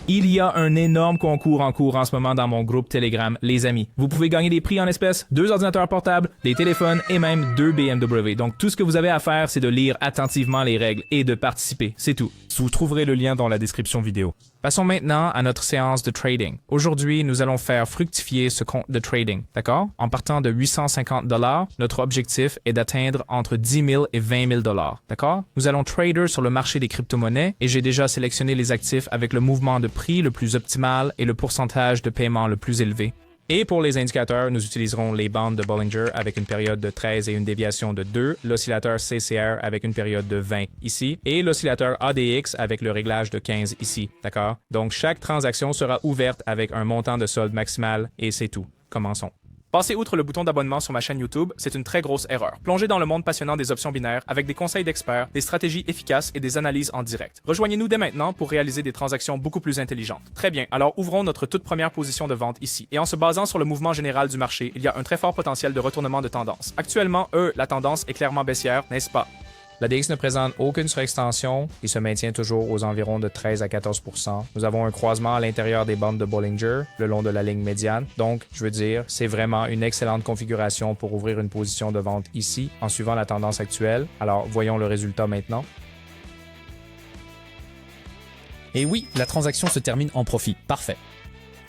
Il y a un énorme concours en cours en ce moment dans mon groupe Telegram, les amis. Vous pouvez gagner des prix en espèces, 2 ordinateurs portables, des téléphones et même 2 BMW. Donc tout ce que vous avez à faire, c'est de lire attentivement les règles et de participer. C'est tout. Vous trouverez le lien dans la description vidéo. Passons maintenant à notre séance de trading. Aujourd'hui, nous allons faire fructifier ce compte de trading, d'accord? En partant de 850 $, notre objectif est d'atteindre entre 10 000 et 20 000 $, d'accord? Nous allons trader sur le marché des crypto-monnaies et j'ai déjà sélectionné les actifs avec le mouvement de prix le plus optimal et le pourcentage de paiement le plus élevé. Et pour les indicateurs, nous utiliserons les bandes de Bollinger avec une période de 13 et une déviation de 2, l'oscillateur CCR avec une période de 20 ici, et l'oscillateur ADX avec le réglage de 15 ici, d'accord? Donc chaque transaction sera ouverte avec un montant de solde maximal et c'est tout. Commençons. Passer outre le bouton d'abonnement sur ma chaîne YouTube, c'est une très grosse erreur. Plongez dans le monde passionnant des options binaires avec des conseils d'experts, des stratégies efficaces et des analyses en direct. Rejoignez-nous dès maintenant pour réaliser des transactions beaucoup plus intelligentes. Très bien, alors ouvrons notre toute première position de vente ici. Et en se basant sur le mouvement général du marché, il y a un très fort potentiel de retournement de tendance. Actuellement, la tendance est clairement baissière, n'est-ce pas? L'ADX ne présente aucune surextension et se maintient toujours aux environs de 13 à 14 %. Nous avons un croisement à l'intérieur des bandes de Bollinger, le long de la ligne médiane. Donc, je veux dire, c'est vraiment une excellente configuration pour ouvrir une position de vente ici, en suivant la tendance actuelle. Alors, voyons le résultat maintenant. Et oui, la transaction se termine en profit. Parfait.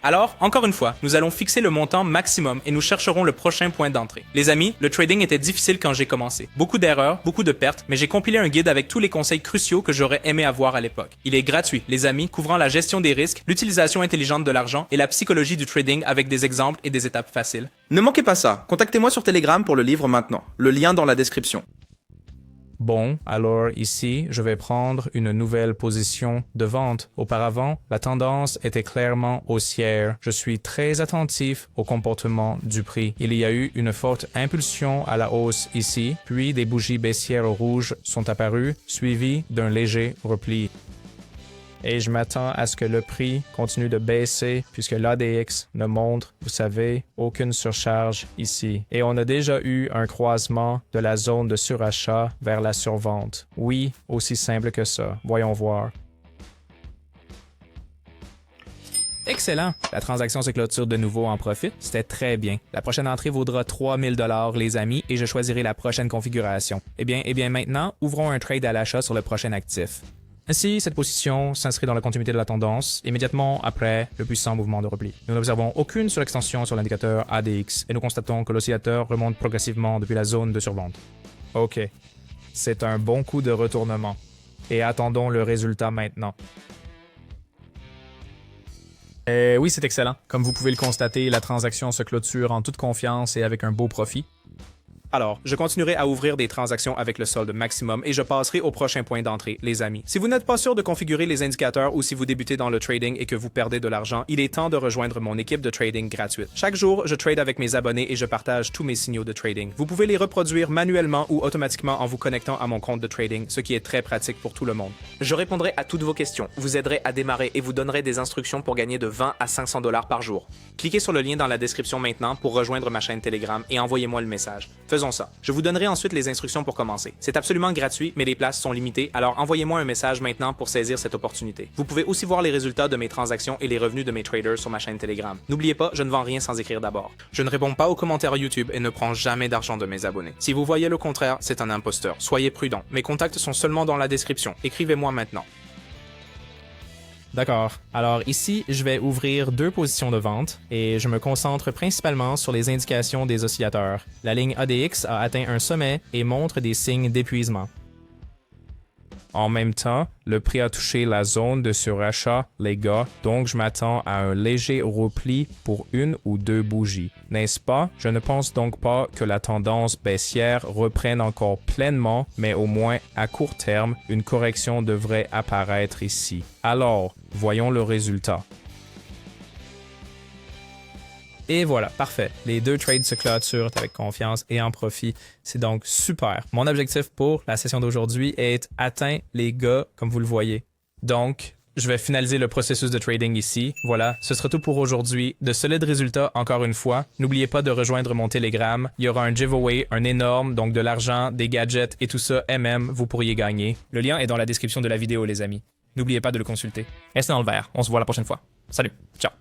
Alors, encore une fois, nous allons fixer le montant maximum et nous chercherons le prochain point d'entrée. Les amis, le trading était difficile quand j'ai commencé. Beaucoup d'erreurs, beaucoup de pertes, mais j'ai compilé un guide avec tous les conseils cruciaux que j'aurais aimé avoir à l'époque. Il est gratuit, les amis, couvrant la gestion des risques, l'utilisation intelligente de l'argent et la psychologie du trading avec des exemples et des étapes faciles. Ne manquez pas ça, contactez-moi sur Telegram pour le livre maintenant. Le lien dans la description. Bon, alors ici, je vais prendre une nouvelle position de vente. Auparavant, la tendance était clairement haussière. Je suis très attentif au comportement du prix. Il y a eu une forte impulsion à la hausse ici, puis des bougies baissières rouges sont apparues, suivies d'un léger repli. Et je m'attends à ce que le prix continue de baisser puisque l'ADX ne montre, vous savez, aucune surcharge ici. Et on a déjà eu un croisement de la zone de surachat vers la survente. Oui, aussi simple que ça. Voyons voir. Excellent! La transaction se clôture de nouveau en profit. C'était très bien. La prochaine entrée vaudra 3 000 $, les amis, et je choisirai la prochaine configuration. Eh bien maintenant, ouvrons un trade à l'achat sur le prochain actif. Ainsi, cette position s'inscrit dans la continuité de la tendance, immédiatement après le puissant mouvement de repli. Nous n'observons aucune surextension sur l'indicateur ADX et nous constatons que l'oscillateur remonte progressivement depuis la zone de survente. OK. C'est un bon coup de retournement. Et attendons le résultat maintenant. Oui, c'est excellent. Comme vous pouvez le constater, la transaction se clôture en toute confiance et avec un beau profit. Alors, je continuerai à ouvrir des transactions avec le solde maximum et je passerai au prochain point d'entrée, les amis. Si vous n'êtes pas sûr de configurer les indicateurs ou si vous débutez dans le trading et que vous perdez de l'argent, il est temps de rejoindre mon équipe de trading gratuite. Chaque jour, je trade avec mes abonnés et je partage tous mes signaux de trading. Vous pouvez les reproduire manuellement ou automatiquement en vous connectant à mon compte de trading, ce qui est très pratique pour tout le monde. Je répondrai à toutes vos questions, vous aiderai à démarrer et vous donnerai des instructions pour gagner de 20 à 500 $ par jour. Cliquez sur le lien dans la description maintenant pour rejoindre ma chaîne Telegram et envoyez-moi le message. Faisons ça. Je vous donnerai ensuite les instructions pour commencer. C'est absolument gratuit, mais les places sont limitées, alors envoyez-moi un message maintenant pour saisir cette opportunité. Vous pouvez aussi voir les résultats de mes transactions et les revenus de mes traders sur ma chaîne Telegram. N'oubliez pas, je ne vends rien sans écrire d'abord. Je ne réponds pas aux commentaires YouTube et ne prends jamais d'argent de mes abonnés. Si vous voyez le contraire, c'est un imposteur. Soyez prudent. Mes contacts sont seulement dans la description. Écrivez-moi maintenant. D'accord. Alors ici, je vais ouvrir 2 positions de vente et je me concentre principalement sur les indications des oscillateurs. La ligne ADX a atteint un sommet et montre des signes d'épuisement. En même temps, le prix a touché la zone de surachat, les gars, donc je m'attends à un léger repli pour 1 ou 2 bougies. N'est-ce pas? Je ne pense donc pas que la tendance baissière reprenne encore pleinement, mais au moins à court terme, une correction devrait apparaître ici. Alors, voyons le résultat. Et voilà, parfait. Les 2 trades se clôturent avec confiance et en profit. C'est donc super. Mon objectif pour la session d'aujourd'hui est atteint, les gars, comme vous le voyez. Donc, je vais finaliser le processus de trading ici. Voilà, ce sera tout pour aujourd'hui. De solides résultats encore une fois. N'oubliez pas de rejoindre mon Telegram. Il y aura un giveaway, un énorme, donc de l'argent, des gadgets et tout ça, vous pourriez gagner. Le lien est dans la description de la vidéo, les amis. N'oubliez pas de le consulter. Et c'est dans le vert. On se voit la prochaine fois. Salut. Ciao.